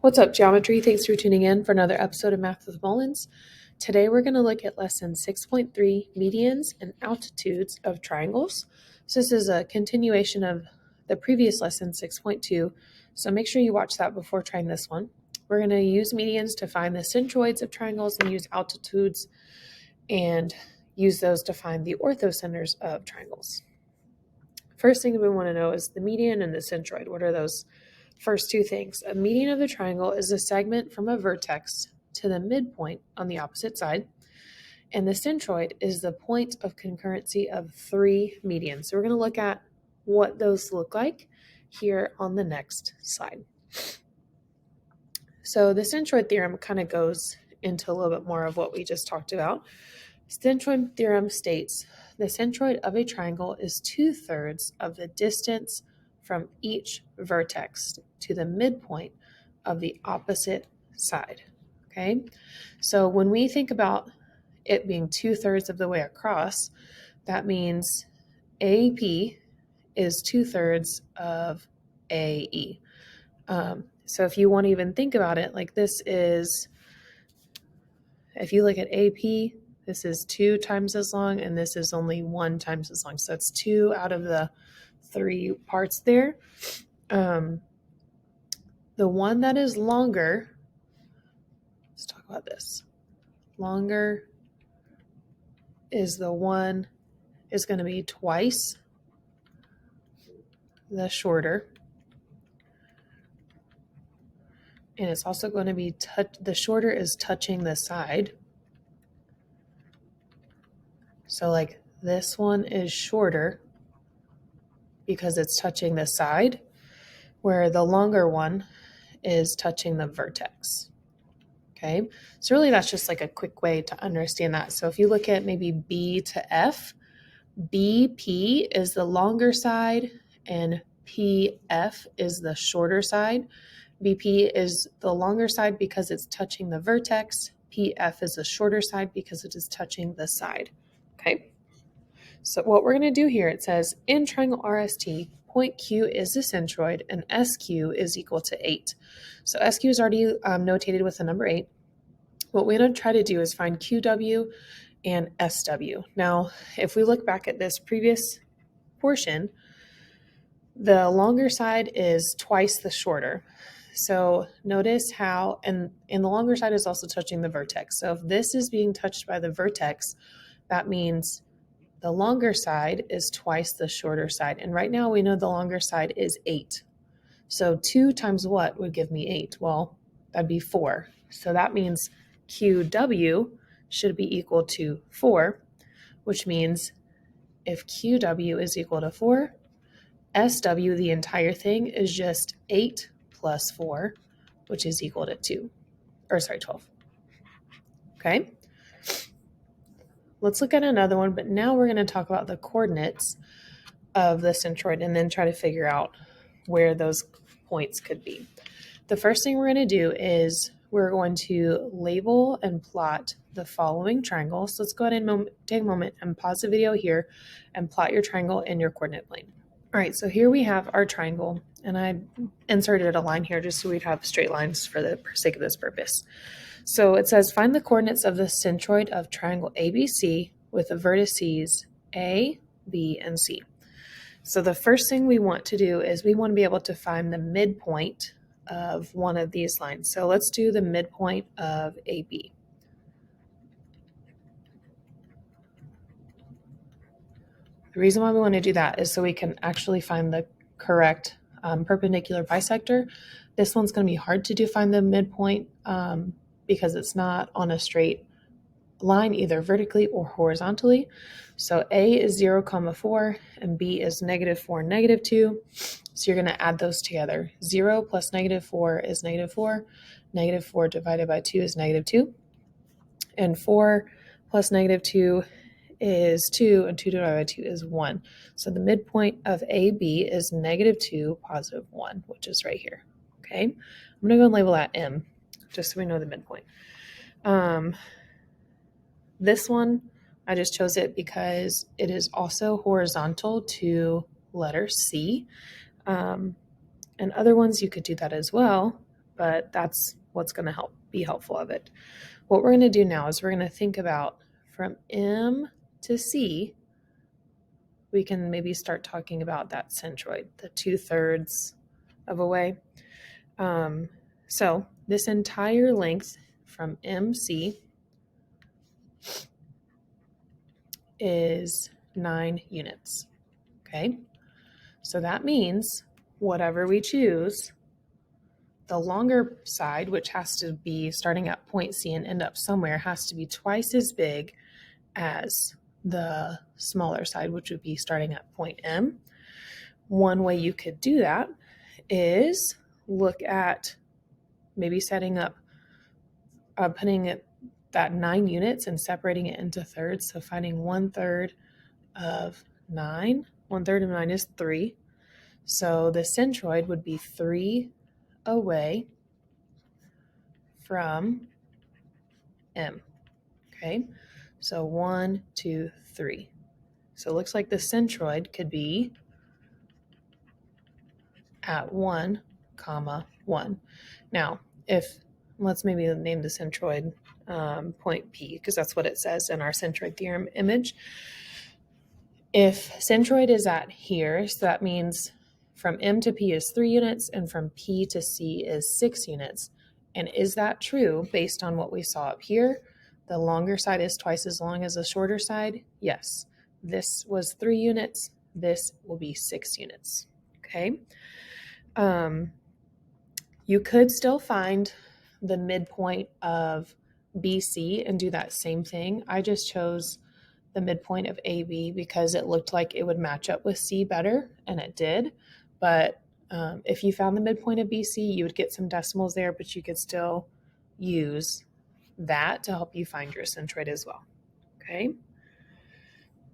What's up, geometry? Thanks for tuning in for another episode of Math with Mullins. Today we're going to look at lesson 6.3, medians and altitudes of triangles. So this is a continuation of the previous lesson, 6.2. So make sure you watch that before trying this one. We're going to use medians to find the centroids of triangles and use altitudes and use those to find the orthocenters of triangles. First thing we want to know is the median and the centroid. What are those first two things? A median of the triangle is a segment from a vertex to the midpoint on the opposite side. And the centroid is the point of concurrency of three medians. So we're going to look at what those look like here on the next slide. So the centroid theorem kind of goes into a little bit more of what we just talked about. Centroid theorem states the centroid of a triangle is 2/3 of the distance from each vertex to the midpoint of the opposite side. Okay, so when we think about it being 2/3 of the way across, that means AP is 2/3 of AE. So if you want to even think about it, like this is, if you look at AP, this is 2 times as long, and this is only 1 times as long. So it's 2 out of the 3 parts there. The one that is longer, let's talk about this. Longer is the one is going to be twice the shorter. And it's also going to be, the shorter is touching the side. So like this one is shorter because it's touching the side, where the longer one is touching the vertex. Okay, so really that's just like a quick way to understand that. So if you look at maybe B to F, BP is the longer side and PF is the shorter side. BP is the longer side because it's touching the vertex. PF is the shorter side because it is touching the side. Okay, so what we're going to do here, it says in triangle RST, point Q is the centroid and SQ is equal to 8. So SQ is already notated with the number 8. What we're going to try to do is find QW and SW. Now, if we look back at this previous portion, the longer side is twice the shorter. So notice how, and the longer side is also touching the vertex. So if this is being touched by the vertex, that means the longer side is twice the shorter side. And right now we know the longer side is 8. So 2 times what would give me 8? Well, that'd be 4. So that means QW should be equal to 4, which means if QW is equal to 4, SW, the entire thing, is just 8 plus 4, which is equal to 12. Okay? Let's look at another one, but now we're going to talk about the coordinates of the centroid and then try to figure out where those points could be. The first thing we're going to do is we're going to label and plot the following triangles. So let's go ahead and take a moment and pause the video here and plot your triangle in your coordinate plane. All right, so here we have our triangle, and I inserted a line here just so we'd have straight lines for the sake of this purpose. So it says find the coordinates of the centroid of triangle ABC with the vertices A, B, and C. So the first thing we want to do is we want to be able to find the midpoint of one of these lines. So let's do the midpoint of AB. The reason why we want to do that is so we can actually find the correct perpendicular bisector. This one's going to be hard to do, find the midpoint because it's not on a straight line either vertically or horizontally. So A is 0, 4, and B is -4, -2. So you're going to add those together. 0 plus -4 is -4. -4 divided by 2 is -2. And 4 plus -2 is 2, and 2 divided by 2 is 1. So the midpoint of AB is -2, 1, which is right here. Okay, I'm going to go and label that M, just so we know the midpoint. This one, I just chose it because it is also horizontal to letter C. And other ones, you could do that as well, but that's what's going to be helpful of it. What we're going to do now is we're going to think about from M to C, we can maybe start talking about that centroid, the 2/3 of a way. So this entire length from MC is 9 units, okay? So that means whatever we choose, the longer side, which has to be starting at point C and end up somewhere, has to be twice as big as the smaller side, which would be starting at point M. One way you could do that is look at maybe setting up, putting it that 9 units and separating it into thirds. So finding 1/3 of 9. 1/3 of 9 is 3. So the centroid would be 3 away from M. Okay, so 1, 2, 3. So it looks like the centroid could be at 1, 1. Now, let's maybe name the centroid point P, because that's what it says in our centroid theorem image. If centroid is at here, so that means from M to P is 3 units, and from P to C is 6 units. And is that true based on what we saw up here? The longer side is twice as long as the shorter side? Yes. This was 3 units. This will be 6 units. Okay. You could still find the midpoint of BC and do that same thing. I just chose the midpoint of AB because it looked like it would match up with C better, and it did. But if you found the midpoint of BC, you would get some decimals there, but you could still use that to help you find your centroid as well. Okay.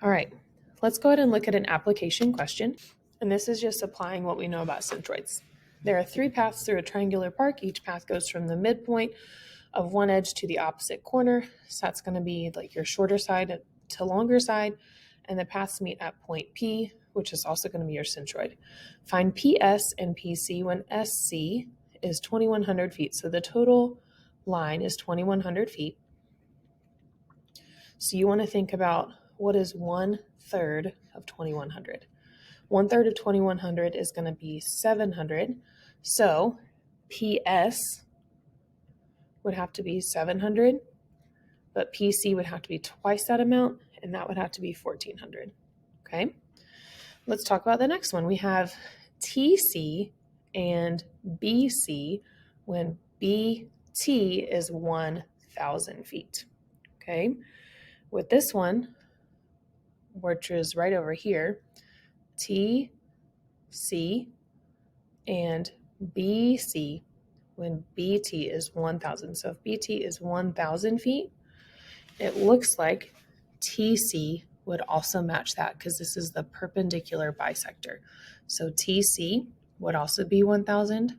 All right. Let's go ahead and look at an application question. And this is just applying what we know about centroids. There are 3 paths through a triangular park. Each path goes from the midpoint of one edge to the opposite corner. So that's going to be like your shorter side to longer side. And the paths meet at point P, which is also going to be your centroid. Find PS and PC when SC is 2,100 feet. So the total line is 2,100 feet. So you want to think about what is 1/3 of 2,100. 1/3 of 2,100 is going to be 700. So PS would have to be 700, but PC would have to be twice that amount, and that would have to be 1,400. Okay, let's talk about the next one. We have TC and BC when BT is 1,000 feet. Okay, with this one, which is right over here, TC and BC when BT is 1,000. So if BT is 1,000 feet, it looks like TC would also match that because this is the perpendicular bisector. So TC would also be 1,000,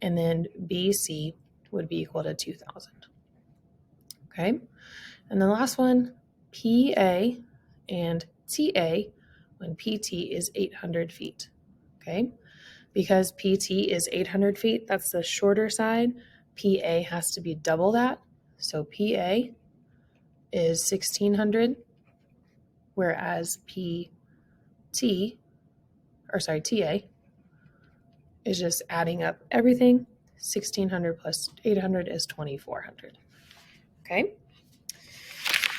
and then BC would be equal to 2,000. Okay, and the last one, PA and TA when PT is 800 feet. Okay, because PT is 800 feet, that's the shorter side. PA has to be double that. So PA is 1,600, whereas TA is just adding up everything. 1,600 plus 800 is 2,400. Okay.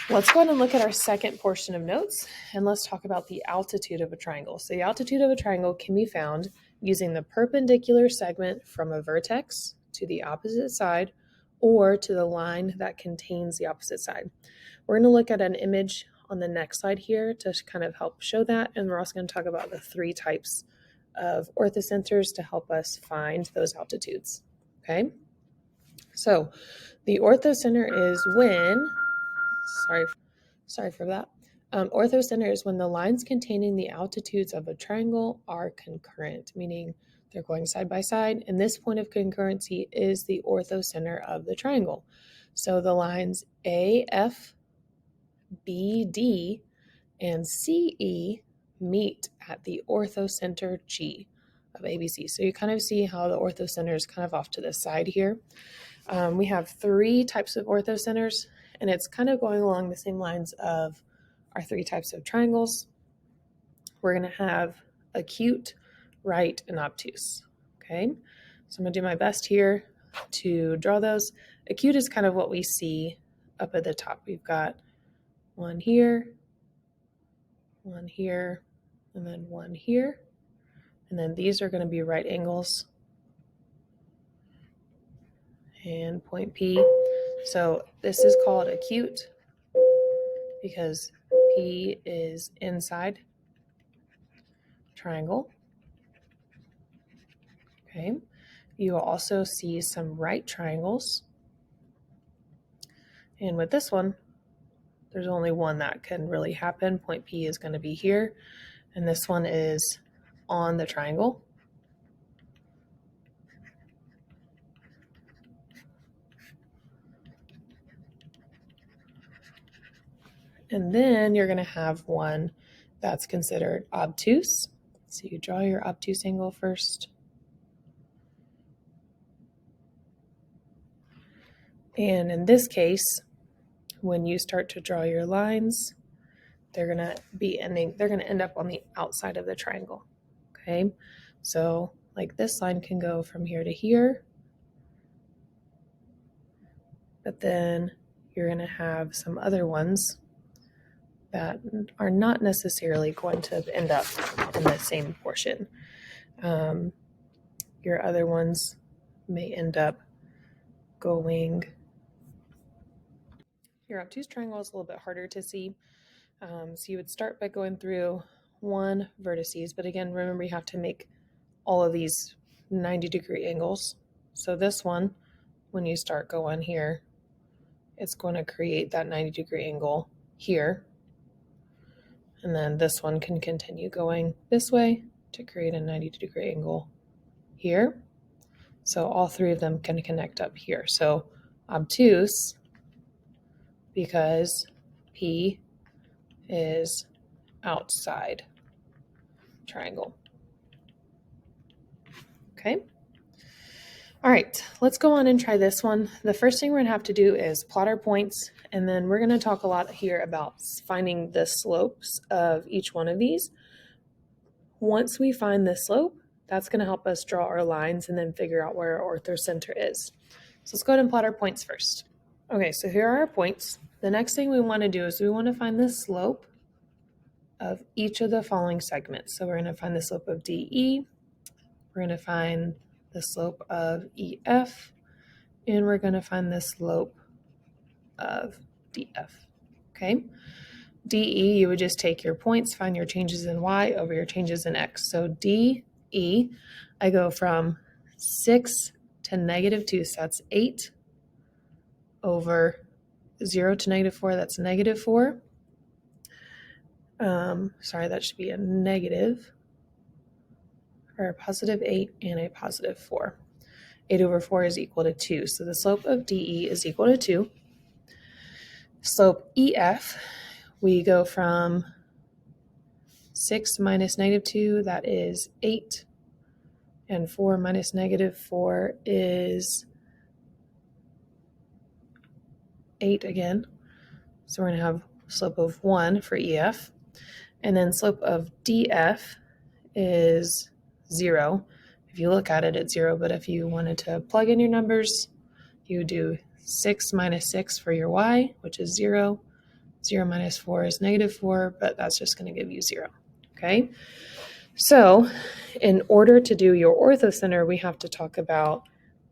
Let's go ahead and look at our second portion of notes, and let's talk about the altitude of a triangle. So the altitude of a triangle can be found using the perpendicular segment from a vertex to the opposite side or to the line that contains the opposite side. We're going to look at an image on the next slide here to kind of help show that, and we're also going to talk about the 3 types of orthocenters to help us find those altitudes. Okay, so the orthocenter is when Sorry for that. Orthocenter is when the lines containing the altitudes of a triangle are concurrent, meaning they're going side by side, and this point of concurrency is the orthocenter of the triangle. So the lines AF, BD, and CE meet at the orthocenter G. of ABC. So you kind of see how the orthocenter is kind of off to the side here. We have 3 types of orthocenters, and it's kind of going along the same lines of our 3 types of triangles. We're going to have acute, right, and obtuse. Okay, so I'm going to do my best here to draw those. Acute is kind of what we see up at the top. We've got one here, and then one here. And then these are going to be right angles and point P. So this is called acute because P is inside triangle. Okay. You will also see some right triangles. And with this one, there's only one that can really happen. Point P is going to be here, and this one is on the triangle. And then you're going to have one that's considered obtuse. So you draw your obtuse angle first. And in this case, when you start to draw your lines, they're going to end up on the outside of the triangle. Okay? So like this line can go from here to here. But then you're going to have some other ones that are not necessarily going to end up in the same portion. Your other ones may end up going. Your obtuse triangle is a little bit harder to see. So you would start by going through 1 vertices, but again, remember you have to make all of these 90-degree angles. So this one, when you start going here, it's going to create that 90-degree angle here. And then this one can continue going this way to create a 90-degree angle here. So all 3 of them can connect up here. So obtuse, because P is outside triangle. Okay. All right, let's go on and try this one. The first thing we're going to have to do is plot our points, and then we're going to talk a lot here about finding the slopes of each one of these. Once we find the slope, that's going to help us draw our lines and then figure out where our orthocenter is. So let's go ahead and plot our points first. Okay, so here are our points. The next thing we want to do is we want to find the slope of each of the following segments. So we're going to find the slope of DE, we're going to find the slope of EF, and we're going to find the slope of DF. Okay, DE, you would just take your points, find your changes in Y over your changes in X. So DE, I go from 6 to -2, so that's 8 over 0 to -4, that's -4. Sorry, that should be a negative, or a +8 and a +4. 8 over 4 is equal to 2. So the slope of DE is equal to 2. Slope EF, we go from 6 minus -2, that is 8. And 4 minus -4 is 8 again. So we're going to have slope of 1 for EF. And then slope of DF is 0. If you look at it, it's 0, but if you wanted to plug in your numbers, you do 6 minus 6 for your Y, which is 0. 0 minus 4 is -4, but that's just going to give you 0. Okay? So in order to do your orthocenter, we have to talk about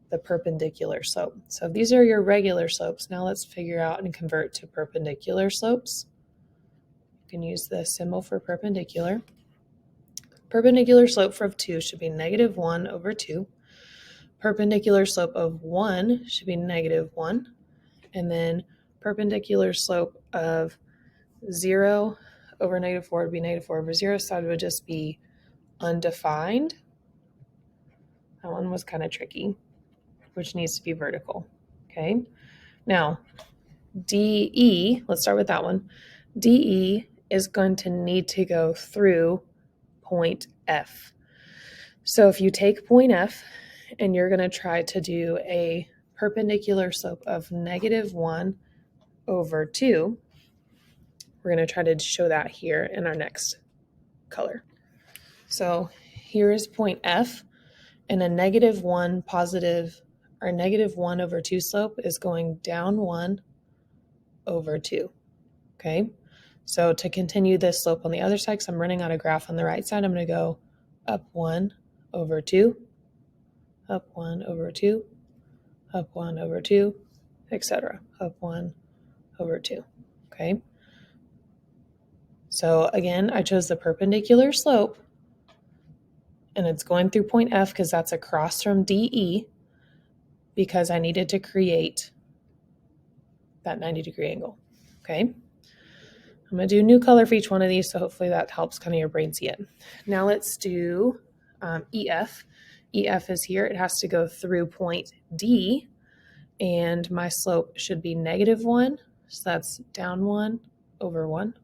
the perpendicular slope. So these are your regular slopes. Now let's figure out and convert to perpendicular slopes. You can use the symbol for perpendicular. Perpendicular slope of 2 should be -1 over 2. Perpendicular slope of 1 should be -1. And then perpendicular slope of 0 over -4 would be -4 over 0. So it would just be undefined. That one was kind of tricky, which needs to be vertical. Okay. Now, DE, let's start with that one. DE is going to need to go through point F. So if you take point F and you're going to try to do a perpendicular slope of -1 over 2, we're going to try to show that here in our next color. So here is point F, and a -1 positive, or -1 over 2 slope is going down 1 over 2. Okay, so to continue this slope on the other side, because I'm running out of graph on the right side, I'm going to go up 1 over 2, up 1 over 2, up 1 over 2, etc. Up 1 over 2. Okay, so again, I chose the perpendicular slope, and it's going through point F because that's across from DE, because I needed to create that 90-degree angle. Okay, I'm going to do a new color for each one of these, so hopefully that helps kind of your brain see it. Now let's do EF. EF is here. It has to go through point D, and my slope should be -1. So that's down 1 over 1,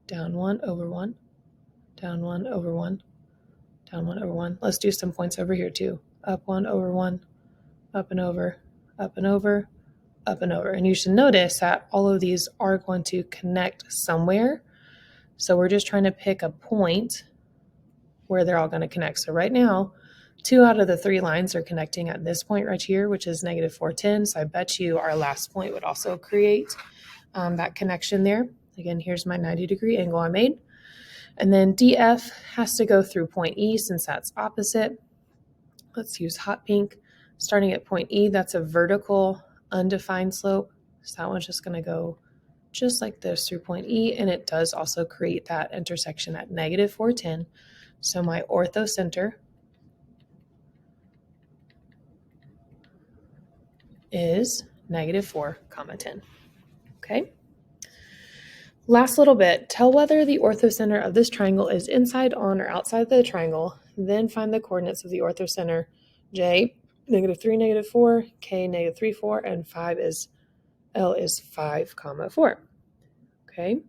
down 1 over 1, down 1 over 1, down 1 over 1. Let's do some points over here too. Up 1 over 1, up and over, up and over, up and over. And you should notice that all of these are going to connect somewhere. So we're just trying to pick a point where they're all going to connect. So right now, 2 out of the 3 lines are connecting at this point right here, which is -410. So I bet you our last point would also create that connection there. Again, here's my 90-degree angle I made. And then DF has to go through point E since that's opposite. Let's use hot pink. Starting at point E, that's a vertical undefined slope. So that one's just going to go just like this through point E, and it does also create that intersection at -410. So my orthocenter is -4, 10. Okay. Last little bit, tell whether the orthocenter of this triangle is inside, on, or outside the triangle, then find the coordinates of the orthocenter. J, -3, -4, K, -3, 4, and L is 5, 4. Okay.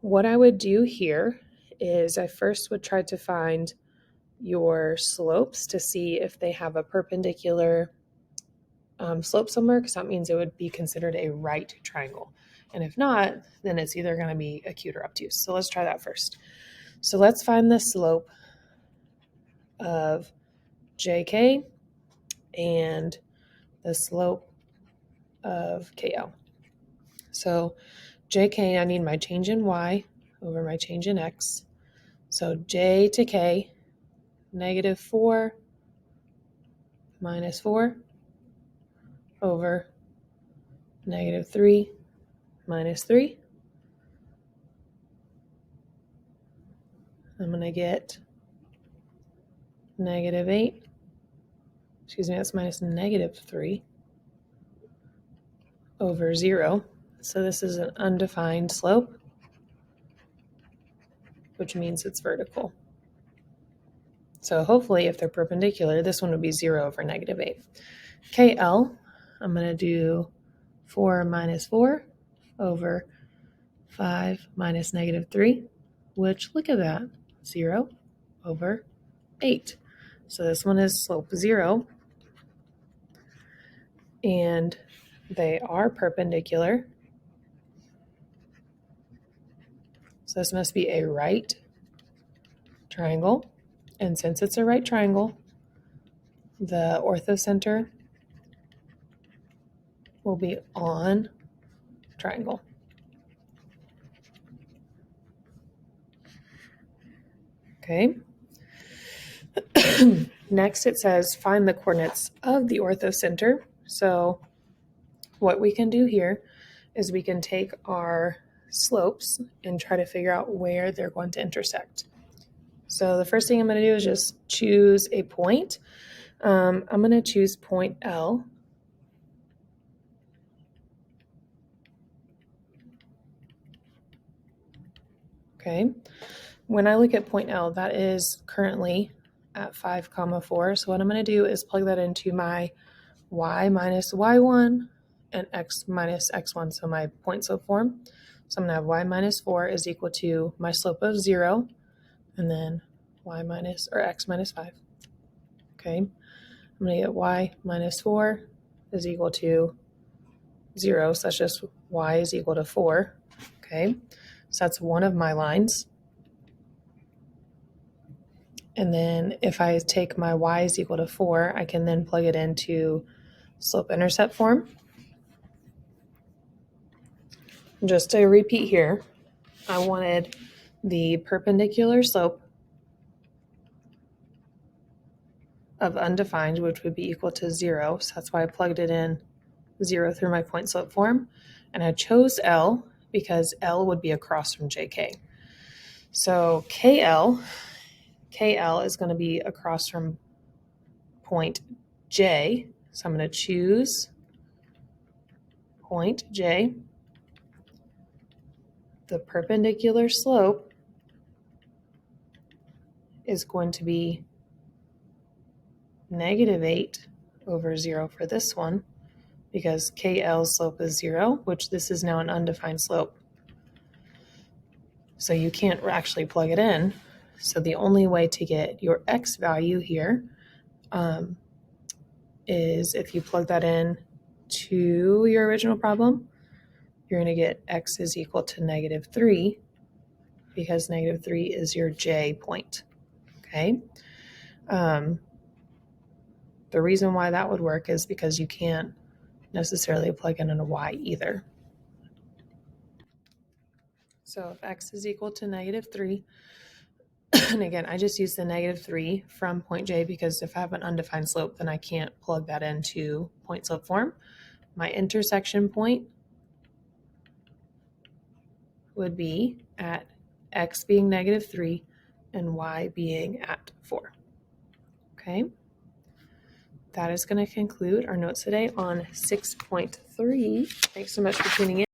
What I would do here is I first would try to find your slopes to see if they have a perpendicular slope somewhere, because that means it would be considered a right triangle. And if not, then it's either going to be acute or obtuse. So let's try that first. So let's find the slope of JK and the slope of KL. So JK, I need my change in Y over my change in X. So J to K, -4 minus 4 over -3 minus 3. I'm going to get -8. Excuse me, that's minus -3 over 0. So this is an undefined slope, which means it's vertical. So hopefully if they're perpendicular, this one would be 0 over -8. KL, I'm going to do 4 minus 4 over 5 minus -3, which, look at that, 0 over 8. So this one is slope 0, and they are perpendicular. So this must be a right triangle. And since it's a right triangle, the orthocenter will be on triangle. Okay. Next, it says find the coordinates of the orthocenter. So what we can do here is we can take our slopes and try to figure out where they're going to intersect. So the first thing I'm going to do is just choose a point. I'm going to choose point L. Okay. When I look at point L, that is currently at 5, 4. So what I'm going to do is plug that into my y minus y1 and x minus x1, so my point slope form. So I'm going to have y minus 4 is equal to my slope of 0, and then y minus, or x minus 5. Okay, I'm going to get y minus 4 is equal to 0, so that's just y is equal to 4. Okay, so that's one of my lines. And then if I take my y is equal to 4, I can then plug it into slope-intercept form. Just to repeat here, I wanted the perpendicular slope of undefined, which would be equal to 0. So that's why I plugged it in 0 through my point slope form. And I chose L because L would be across from JK. So KL is going to be across from point J. So I'm going to choose point J. The perpendicular slope is going to be -8 over 0 for this one, because KL's slope is 0, which this is now an undefined slope. So you can't actually plug it in. So the only way to get your x value here is if you plug that in to your original problem, you're going to get x is equal to -3, because -3 is your J point. Okay. The reason why that would work is because you can't necessarily plug in a y either. So if x is equal to -3, and again, I just use the -3 from point J because if I have an undefined slope, then I can't plug that into point slope form. My intersection point would be at x being -3 and y being at 4. Okay. That is going to conclude our notes today on 6.3. Thanks so much for tuning in.